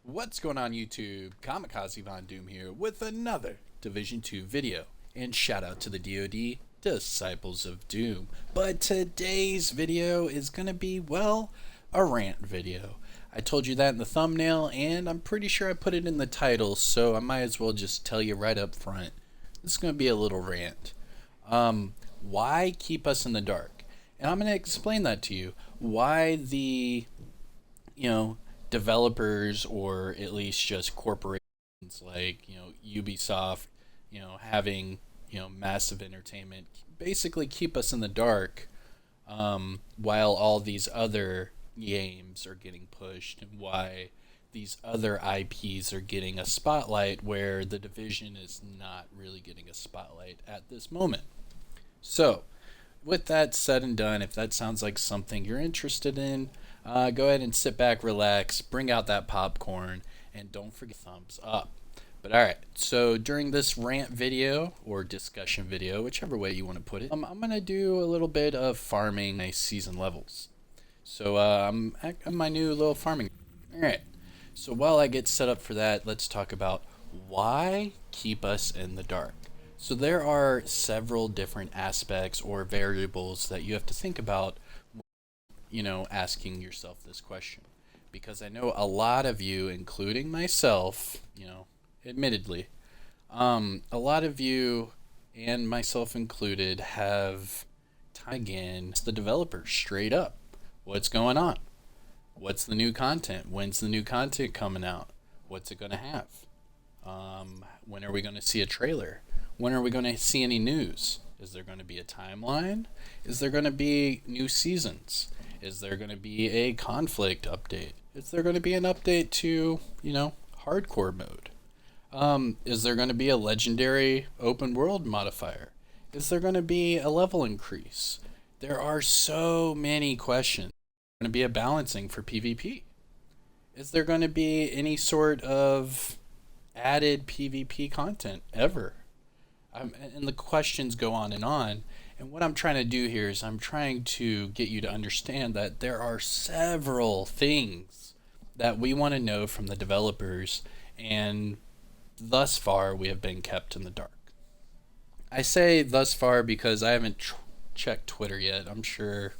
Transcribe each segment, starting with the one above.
What's going on YouTube? Kamikazevondoom here with another Division 2 video. And shout out to the DoD, Disciples of Doom. But today's video is going to be, well, a rant video. I told you that in the thumbnail and I'm pretty sure I put it in the title, so I might as well just tell you right up front. This is going to be a little rant. Why keep us in the dark? And I'm going to explain that to you. Why the, developers, or at least just corporations like Ubisoft, having massive entertainment, basically keep us in the dark, while all these other games are getting pushed, and why these other IPs are getting a spotlight where the Division is not really getting a spotlight at this moment. So with that said and done, if that sounds like something you're interested in, go ahead and sit back, relax, bring out that popcorn, and don't forget thumbs up. But alright, so during this rant video, or discussion video, whichever way you want to put it, I'm going to do a little bit of farming my season levels. So I'm at my new little farming. Alright, so while I get set up for that, let's talk about why keep us in the dark. So there are several different aspects or variables that you have to think about, asking yourself this question. Because I know a lot of you, including myself, admittedly, a lot of you, and myself included, have time again the developers straight up. What's going on? What's the new content? When's the new content coming out? What's it going to have? When are we going to see a trailer? When are we going to see any news? Is there going to be a timeline? Is there going to be new seasons? Is there going to be a conflict update? Is there going to be an update to, hardcore mode? Is there going to be a legendary open world modifier? Is there going to be a level increase? There are so many questions. Is there going to be a balancing for PvP? Is there going to be any sort of added PvP content ever? And the questions go on. And what I'm trying to do here is I'm trying to get you to understand that there are several things that we want to know from the developers, and thus far we have been kept in the dark. I say thus far because I haven't checked Twitter yet. I'm sure,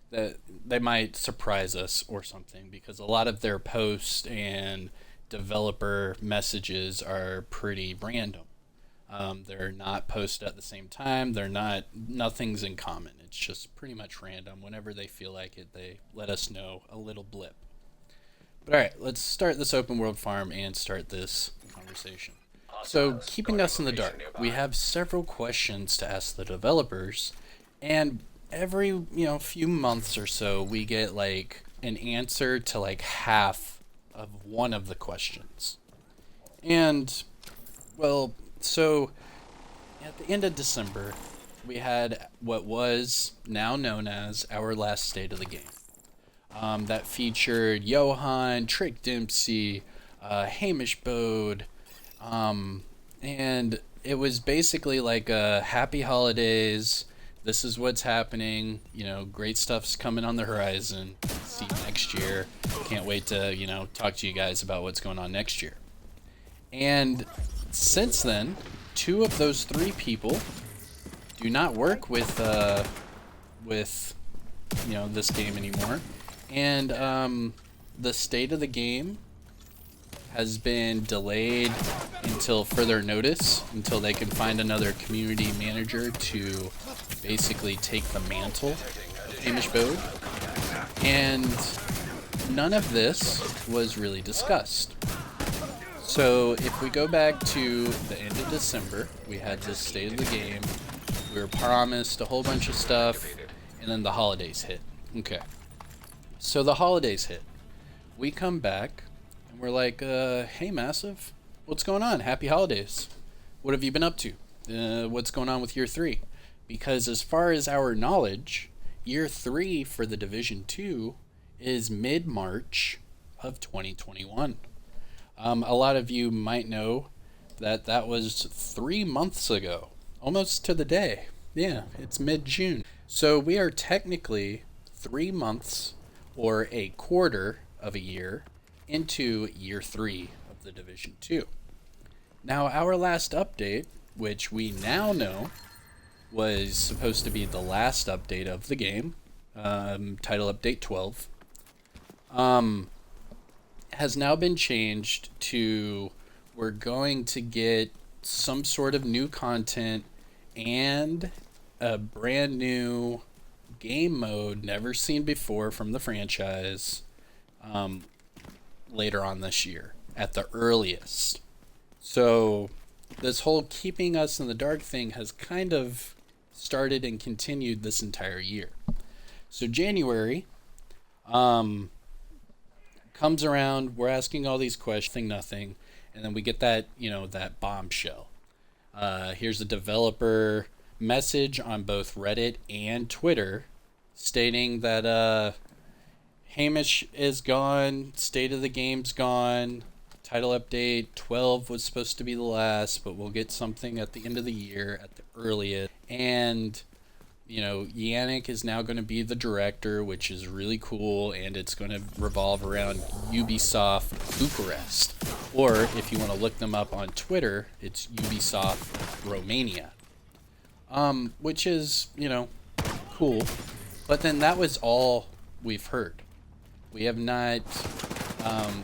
that they might surprise us or something, because a lot of their posts and developer messages are pretty random. They're not posted at the same time. Nothing's in common. It's just pretty much random. Whenever they feel like it, they let us know a little blip. But alright, let's start this open world farm and start this conversation. So, keeping us in the dark, we have several questions to ask the developers, and every, few months or so, we get like an answer to like half of one of the questions. And, well, so at the end of December, we had what was now known as our last state of the game. That featured Johan, Trick Dempsey, Hamish Bode, and it was basically like a happy holidays. This is what's happening. Great stuff's coming on the horizon. See you next year. Can't wait to, talk to you guys about what's going on next year. And since then, two of those three people do not work with this game anymore, and the state of the game has been delayed until further notice, until they can find another community manager to basically take the mantle of Hamish Bode, and none of this was really discussed. So if we go back to the end of December, we had this state of the game. We were promised a whole bunch of stuff, and then the holidays hit. Okay. So the holidays hit. We come back, and we're like, hey, Massive, what's going on? Happy holidays. What have you been up to? What's going on with Year 3? Because as far as our knowledge, Year 3 for the Division 2 is mid-March of 2021. A lot of you might know that was 3 months ago, almost to the day. Yeah, it's mid-June. So we are technically 3 months, or a quarter of a year, into year 3 of the Division 2. Now, our last update, which we now know was supposed to be the last update of the game, title update 12, has now been changed to we're going to get some sort of new content and a brand new game mode never seen before from the franchise later on this year at the earliest. So this whole keeping us in the dark thing has kind of started and continued this entire year. So January comes around, we're asking all these questions, nothing, and then we get that, that bombshell. Here's a developer message on both Reddit and Twitter stating that Hamish is gone, state of the game's gone, title update 12 was supposed to be the last, but we'll get something at the end of the year at the earliest. And Yannick is now going to be the director, which is really cool, and it's going to revolve around Ubisoft Bucharest. Or if you want to look them up on Twitter, it's Ubisoft Romania. Which is, cool. But then that was all we've heard. We have not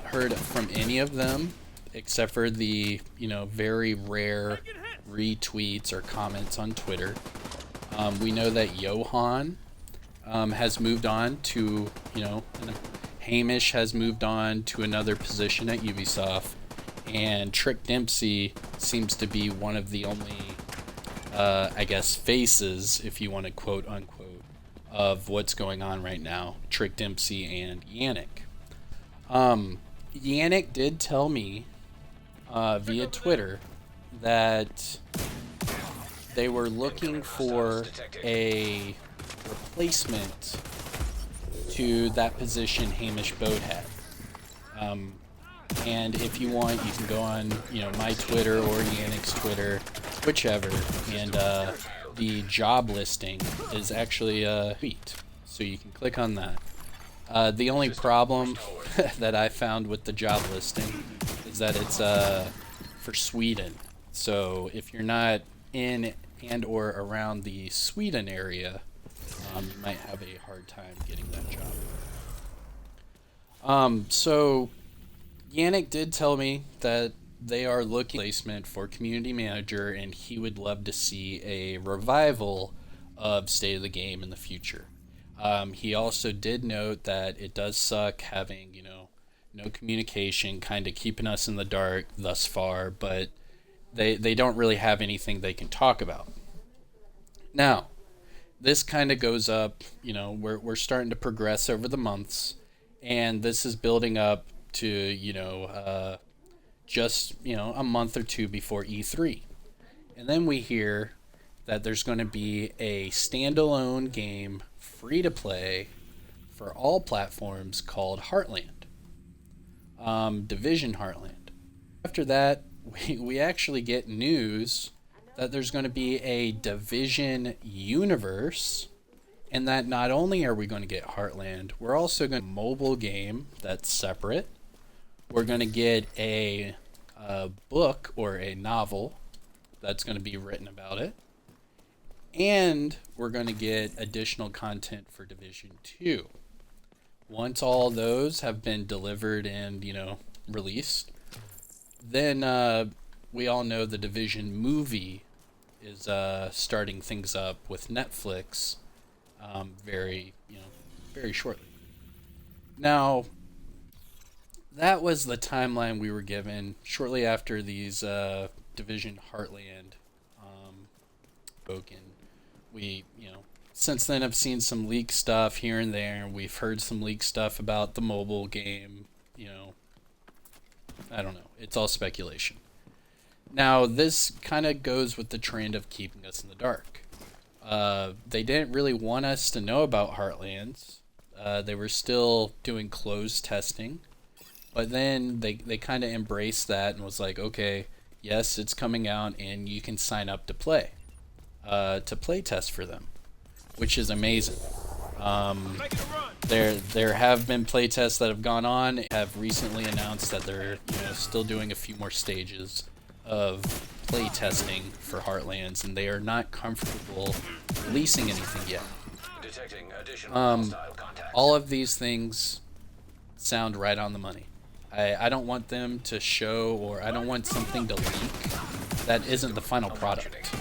heard from any of them except for the, very rare retweets or comments on Twitter. We know that Johan has moved on to, Hamish has moved on to another position at Ubisoft, and Trick Dempsey seems to be one of the only, faces, if you want to quote unquote, of what's going on right now. Trick Dempsey and Yannick. Yannick did tell me via Twitter that they were looking for a replacement to that position Hamish Bode had. And if you want, you can go on, my Twitter or Yannick's Twitter, whichever, and the job listing is actually a tweet, so you can click on that. The only problem that I found with the job listing is that it's for Sweden. So if you're not in and or around the Sweden area, you might have a hard time getting that job. So Yannick did tell me that they are looking for placement for community manager, and he would love to see a revival of State of the Game in the future. He also did note that it does suck having, no communication, kind of keeping us in the dark thus far, but they don't really have anything they can talk about. Now, this kind of goes up, we're starting to progress over the months, and this is building up to, just, a month or two before E3. And then we hear that there's going to be a standalone game, free to play, for all platforms called Heartland. Division Heartland. After that, we actually get news that there's going to be a Division universe, and that not only are we going to get Heartland, we're also going to get a mobile game that's separate. We're going to get a book or a novel that's going to be written about it. And we're going to get additional content for Division 2. Once all those have been delivered and, released, then we all know the Division movie is starting things up with Netflix very shortly. Now, that was the timeline we were given shortly after these Division Heartland spoken. We, since then I've seen some leak stuff here and there, and we've heard some leak stuff about the mobile game, I don't know. It's all speculation. Now, this kind of goes with the trend of keeping us in the dark. They didn't really want us to know about Heartlands. They were still doing closed testing. But then they kind of embraced that and was like, okay, yes, it's coming out, and you can sign up to play test for them, which is amazing. There have been playtests that have gone on, have recently announced that they're still doing a few more stages of playtesting for Heartlands, and they are not comfortable releasing anything yet. All of these things sound right on the money. I don't want them to show, or I don't want something to leak that isn't the final product.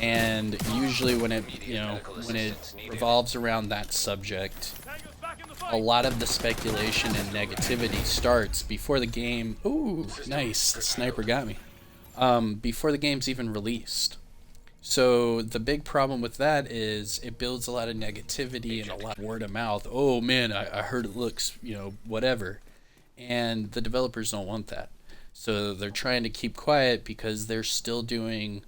And usually when it revolves around that subject, a lot of the speculation and negativity starts before the game. Ooh, nice. The sniper got me. Before the game's even released. So the big problem with that is it builds a lot of negativity and a lot of word of mouth. Oh man, I heard it looks, whatever. And the developers don't want that. So they're trying to keep quiet because they're still doing,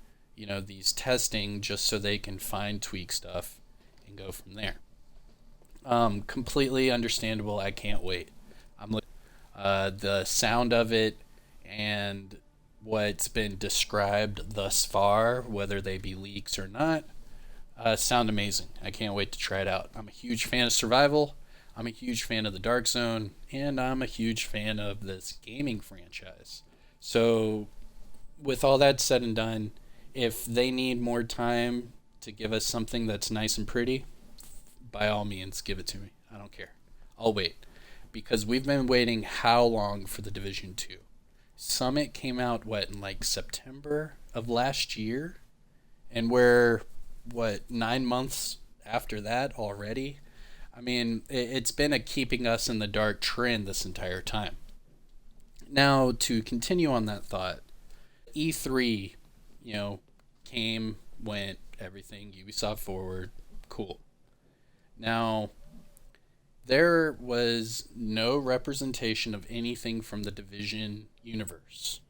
these testing just so they can tweak stuff and go from there. Completely understandable. I can't wait. The sound of it and what's been described thus far, whether they be leaks or not, sound amazing. I can't wait to try it out. I'm a huge fan of survival. I'm a huge fan of the Dark Zone, and I'm a huge fan of this gaming franchise. So, with all that said and done, if they need more time to give us something that's nice and pretty, by all means, give it to me. I don't care. I'll wait. Because we've been waiting how long for the Division 2? Summit came out, in September of last year? And we're, 9 months after that already? I mean, it's been a keeping us in the dark trend this entire time. Now, to continue on that thought, E3, came, went, everything, Ubisoft Forward, cool. Now, there was no representation of anything from the Division universe.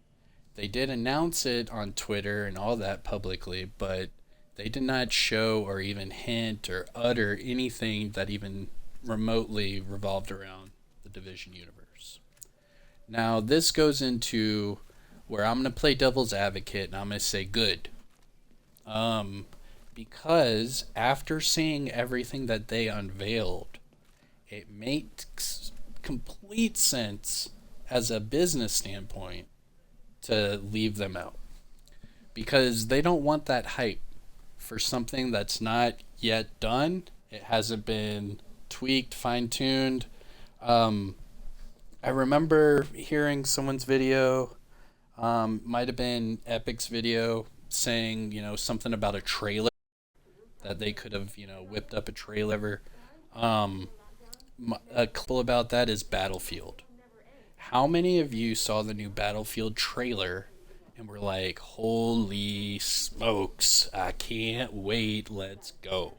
They did announce it on Twitter and all that publicly, but they did not show or even hint or utter anything that even remotely revolved around the Division universe. Now, this goes into where I'm going to play devil's advocate and I'm going to say good. Because after seeing everything that they unveiled, it makes complete sense as a business standpoint to leave them out. Because they don't want that hype for something that's not yet done. It hasn't been tweaked, fine-tuned. I remember hearing someone's video, might have been Epic's video, saying, something about a trailer, that they could have, whipped up a trailer. A couple about that is Battlefield. How many of you saw the new Battlefield trailer and were like, holy smokes, I can't wait, let's go?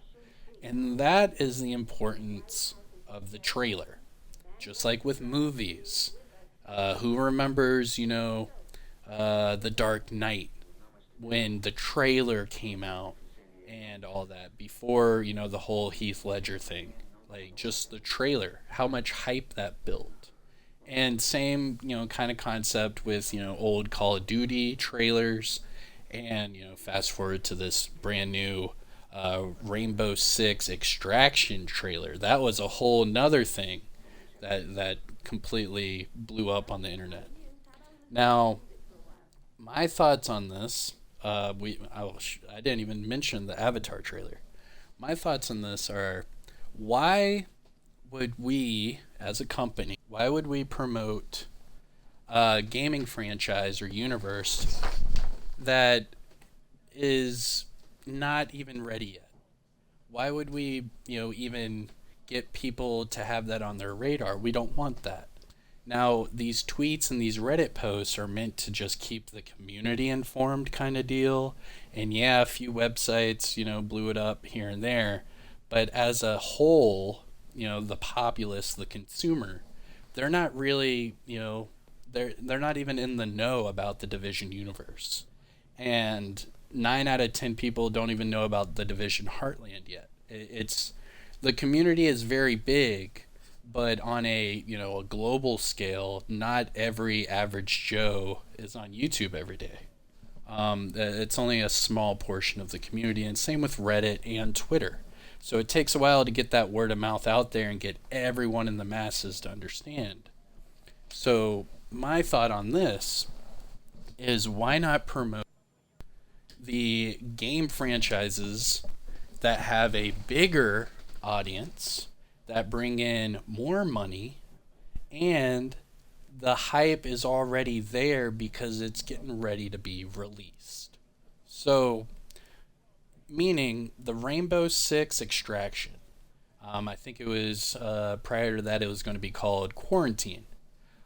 And that is the importance of the trailer. Just like with movies. Who remembers, The Dark Knight, when the trailer came out and all that, before, the whole Heath Ledger thing. Like, just the trailer, how much hype that built. And same, kind of concept with, old Call of Duty trailers. And, fast forward to this brand new Rainbow Six Extraction trailer. That was a whole nother thing that completely blew up on the internet. Now, my thoughts on this, I didn't even mention the Avatar trailer. My thoughts on this are, why would we, as a company, why would we promote a gaming franchise or universe that is not even ready yet? Why would we, even get people to have that on their radar? We don't want that. Now, these tweets and these Reddit posts are meant to just keep the community informed kind of deal. And yeah, a few websites, blew it up here and there. But as a whole, the populace, the consumer, they're not really, they're not even in the know about the Division universe. And 9 out of 10 people don't even know about the Division Heartland yet. It's the community is very big, but on a a global scale, not every average Joe is on YouTube every day. It's only a small portion of the community, and same with Reddit and Twitter. So it takes a while to get that word of mouth out there and get everyone in the masses to understand. So my thought on this is, why not promote the game franchises that have a bigger audience, that bring in more money, and the hype is already there because it's getting ready to be released. So, meaning the Rainbow Six Extraction. I think it was prior to that, it was going to be called Quarantine.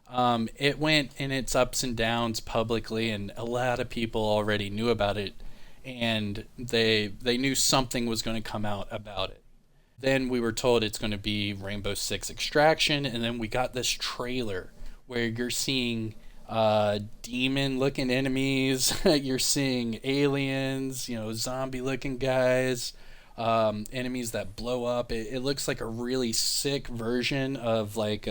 It went in its ups and downs publicly, and a lot of people already knew about it, and they knew something was going to come out about it. Then we were told it's going to be Rainbow Six Extraction, and then we got this trailer where you're seeing demon-looking enemies, you're seeing aliens, zombie-looking guys, enemies that blow up. It looks like a really sick version of like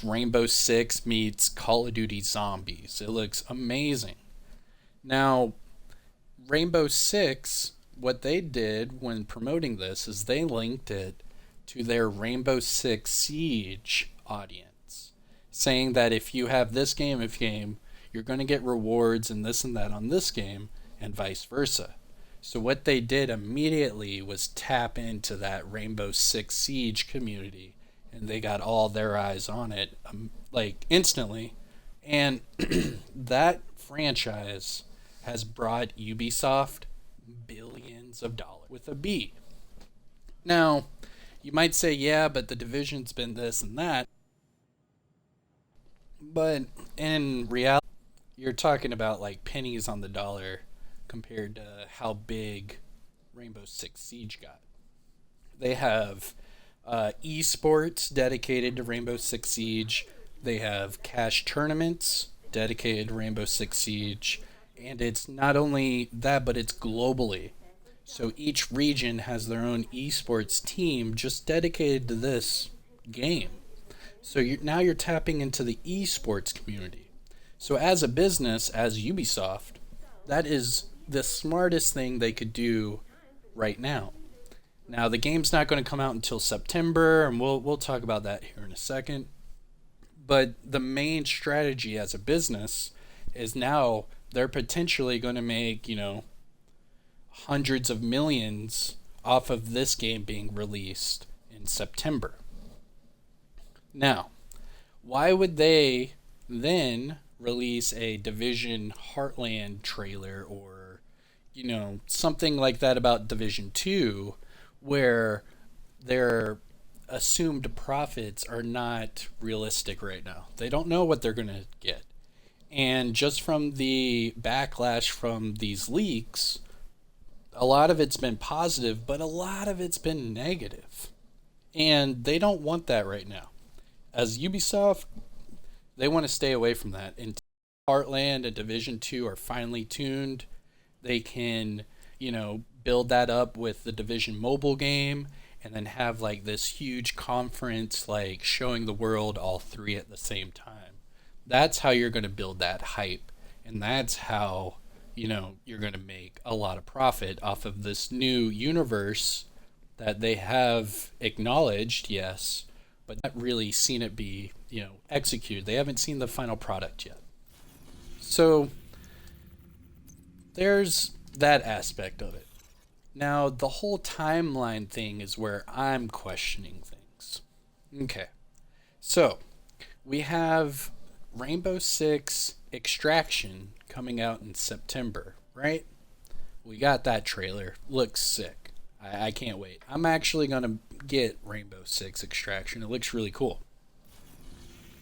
Rainbow Six meets Call of Duty Zombies. It looks amazing. Now, Rainbow Six, what they did when promoting this is they linked it to their Rainbow Six Siege audience, saying that if you have this game, you're going to get rewards and this and that on this game, and vice versa. So what they did immediately was tap into that Rainbow Six Siege community, and they got all their eyes on it, like instantly. And that franchise has brought Ubisoft billions of dollars with a B. Now, you might say, yeah, but the Division's been this and that. But in reality, you're talking about like pennies on the dollar compared to how big Rainbow Six Siege got. They have esports dedicated to Rainbow Six Siege. They have cash tournaments dedicated to Rainbow Six Siege. And it's not only that, but it's globally. So each region has their own esports team just dedicated to this game. So now you're tapping into the esports community. So as a business, as Ubisoft, that is the smartest thing they could do right now. Now, the game's not going to come out until September, and we'll talk about that here in a second. But the main strategy as a business is now they're potentially going to make, hundreds of millions off of this game being released in September. Now, why would they then release a Division Heartland trailer or, something like that about Division 2, where their assumed profits are not realistic right now? They don't know what they're going to get. And just from the backlash from these leaks, a lot of it's been positive, but a lot of it's been negative. And they don't want that right now. As Ubisoft, they want to stay away from that. Until Heartland and Division 2 are finally tuned, they can, build that up with the Division mobile game and then have like this huge conference, like showing the world all three at the same time. That's how you're going to build that hype. And that's how, you're going to make a lot of profit off of this new universe that they have acknowledged, yes, but not really seen it be, executed. They haven't seen the final product yet. So there's that aspect of it. Now, the whole timeline thing is where I'm questioning things. Okay. So, we have Rainbow Six Extraction coming out in September, right? We got that trailer. Looks sick. I can't wait. I'm actually going to get Rainbow Six Extraction. It looks really cool.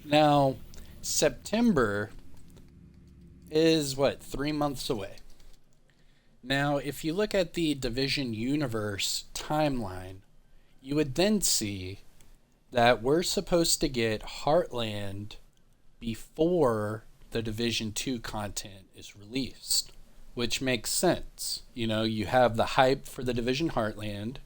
Now, September is 3 months away. Now, if you look at the Division Universe timeline, you would then see that we're supposed to get Heartland before the Division 2 content is released, which makes sense. You have the hype for the Division Heartland,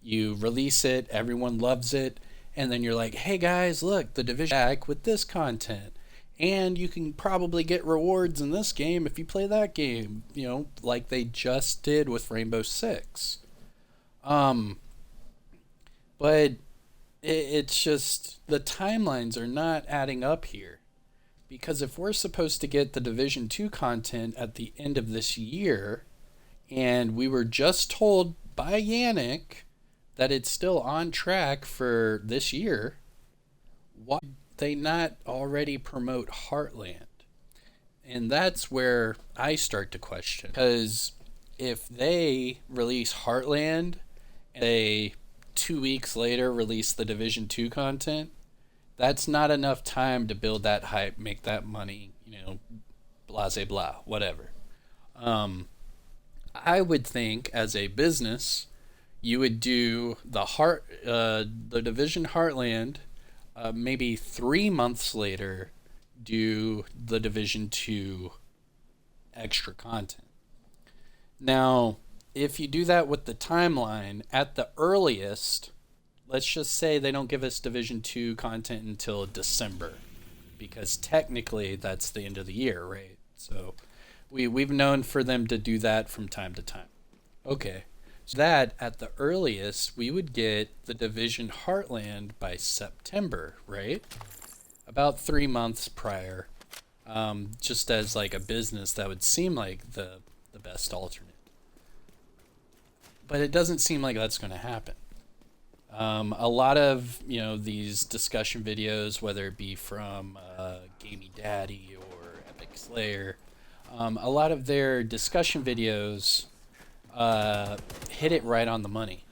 you release it, everyone loves it, and then you're like, hey guys, look, the Division back with this content. And you can probably get rewards in this game if you play that game, like they just did with Rainbow Six. Um, but it's just the timelines are not adding up here. Because if we're supposed to get the Division 2 content at the end of this year, and we were just told by Yannick that it's still on track for this year, why did they not already promote Heartland? And that's where I start to question. Because if they release Heartland and they 2 weeks later release the Division 2 content, that's not enough time to build that hype, make that money, blah, blah, blah, whatever. Um, I would think as a business, you would do the Division Heartland, maybe 3 months later, do the Division 2 extra content. Now, if you do that with the timeline, at the earliest, let's just say they don't give us Division 2 content until December, because technically that's the end of the year, right? So we've known for them to do that from time to time. Okay. So that at the earliest, we would get the Division Heartland by September, right? About 3 months prior. Just as like a business, that would seem like the best alternate. But it doesn't seem like that's going to happen. A lot of these discussion videos, whether it be from Gamey Daddy or Epic Slayer, a lot of their discussion videos hit it right on the money.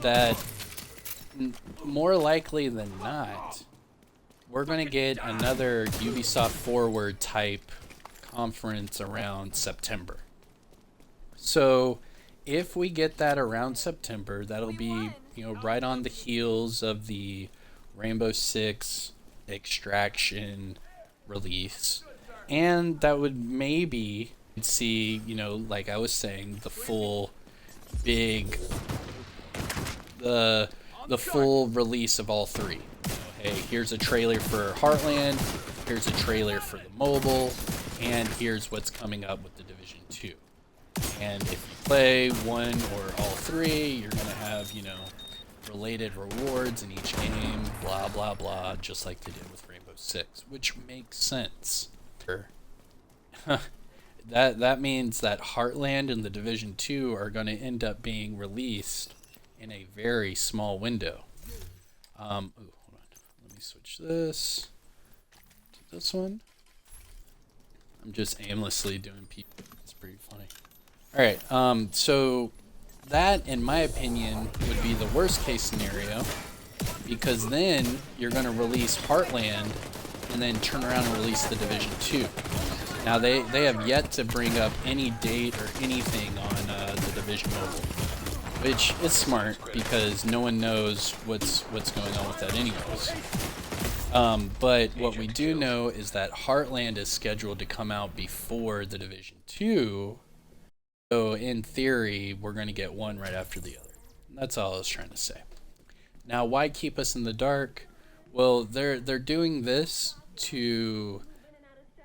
That more likely than not, we're going to get another Ubisoft Forward type conference around September. So if we get that around September, that'll be right on the heels of the Rainbow Six Extraction release, and that would maybe see like I was saying, the full big the full release of all three. Hey, here's a trailer for Heartland, here's a trailer for the mobile, and here's what's coming up with the Division 2. And if you play one or all three, you're going to have, related rewards in each game, blah, blah, blah, just like they did with Rainbow Six, which makes sense. That means that Heartland and the Division 2 are going to end up being released in a very small window. Hold on. Let me switch this to this one. I'm just aimlessly doing people. It's pretty funny. Alright, so that, in my opinion, would be the worst case scenario, because then you're going to release Heartland and then turn around and release the Division 2. Now, they have yet to bring up any date or anything on the Division Mobile, which is smart, because no one knows what's going on with that anyways. But what we do know is that Heartland is scheduled to come out before the Division 2, so in theory, we're going to get one right after the other. That's all I was trying to say. Now, why keep us in the dark? Well, they're doing this to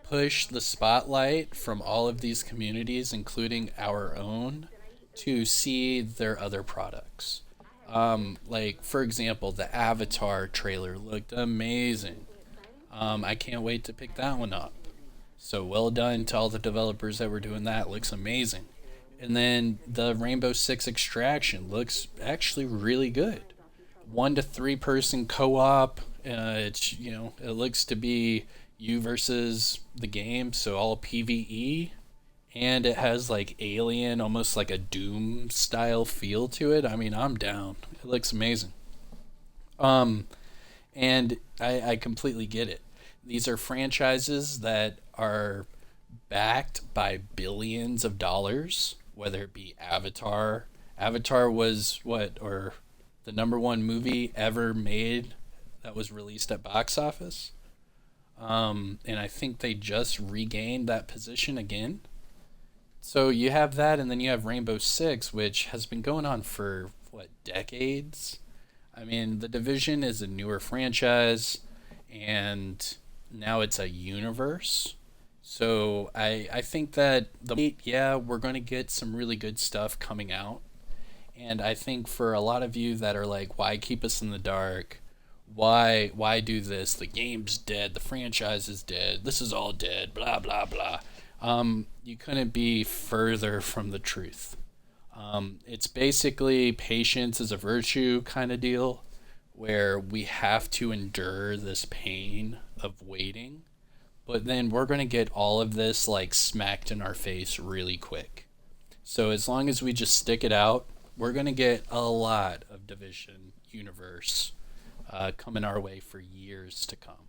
push the spotlight from all of these communities, including our own, to see their other products. Like, for example, the Avatar trailer looked amazing. I can't wait to pick that one up. So well done to all the developers that were doing that. Looks amazing. And then the Rainbow Six Extraction looks actually really good. 1 to 3 person co-op. It looks to be you versus the game, so all PvE, and it has like Alien, almost like a Doom style feel to it. I mean, I'm down. It looks amazing. And I completely get it. These are franchises that are backed by billions of dollars, whether it be Avatar. Avatar was the #1 movie ever made that was released at box office. And I think they just regained that position again. So you have that, and then you have Rainbow Six, which has been going on for, decades? I mean, The Division is a newer franchise, and now it's a universe. So I think that we're going to get some really good stuff coming out. And I think for a lot of you that are like, why keep us in the dark? Why do this? The game's dead. The franchise is dead. This is all dead. Blah blah blah. You couldn't be further from the truth. It's basically patience is a virtue kind of deal, where we have to endure this pain of waiting, but then we're going to get all of this like smacked in our face really quick. So as long as we just stick it out, we're going to get a lot of Division universe coming our way for years to come.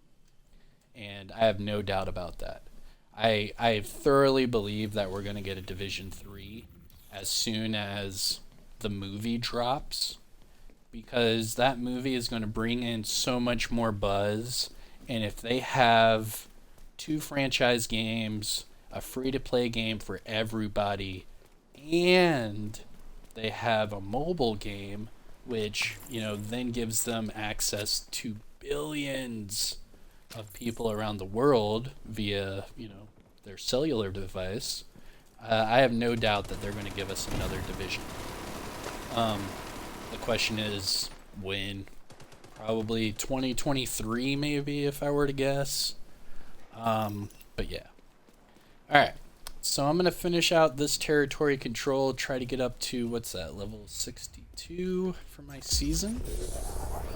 And I have no doubt about that. I thoroughly believe that we're going to get a Division 3 as soon as the movie drops, because that movie is going to bring in so much more buzz. And if they have two franchise games, a free-to-play game for everybody, and they have a mobile game, which, then gives them access to billions of people around the world via, their cellular device, I have no doubt that they're going to give us another Division. The question is when. Probably 2023, maybe, if I were to guess. But yeah. Alright. So I'm going to finish out this territory control, try to get up to, what's that, level 62 for my season.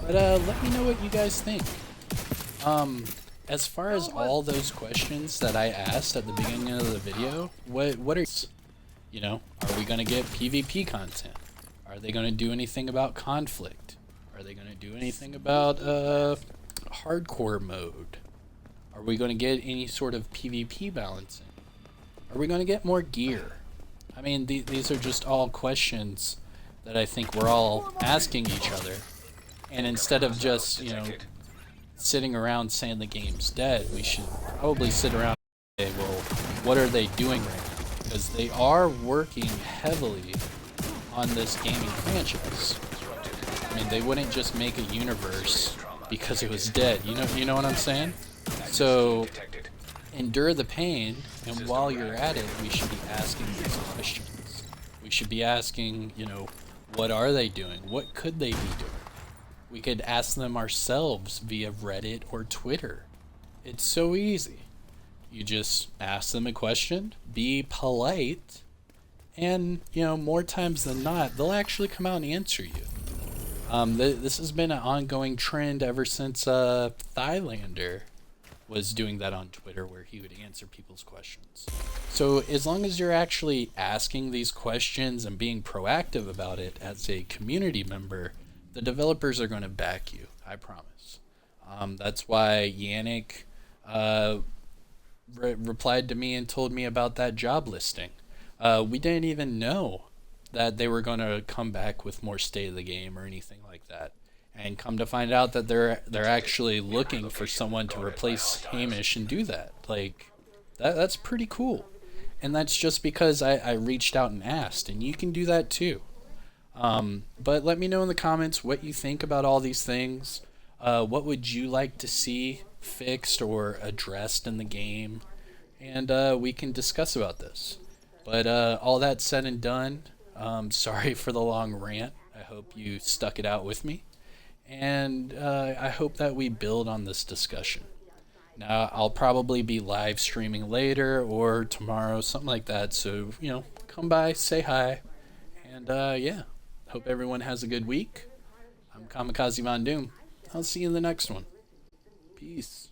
But let me know what you guys think. As far as all those questions that I asked at the beginning of the video, what are, are we going to get PvP content? Are they going to do anything about conflict? Are they going to do anything about hardcore mode? Are we going to get any sort of PvP balancing? Are we going to get more gear? I mean, these are just all questions that I think we're all asking each other. And instead of just, sitting around saying the game's dead, we should probably sit around and say, well, what are they doing right now? Because they are working heavily on this gaming franchise. I mean, they wouldn't just make a universe because it was dead. You know what I'm saying? So endure the pain, and while you're at it, we should be asking these questions. We should be asking, what are they doing? What could they be doing? We could ask them ourselves via Reddit or Twitter. It's so easy. You just ask them a question, be polite, and, more times than not, they'll actually come out and answer you. This has been an ongoing trend ever since Thylander was doing that on Twitter, where he would answer people's questions. So as long as you're actually asking these questions and being proactive about it as a community member, the developers are going to back you, I promise. That's why Yannick replied to me and told me about that job listing. We didn't even know that they were going to come back with more state of the game or anything like that. And come to find out that they're actually looking for someone to replace Hamish and do that. Like, that's pretty cool. And that's just because I reached out and asked, and you can do that too. But let me know in the comments what you think about all these things. What would you like to see fixed or addressed in the game? And we can discuss about this. But all that said and done, sorry for the long rant. I hope you stuck it out with me. And I hope that we build on this discussion. Now, I'll probably be live streaming later or tomorrow, something like that. So, come by, say hi. And yeah, hope everyone has a good week. I'm Kamikazevondoom. I'll see you in the next one. Peace.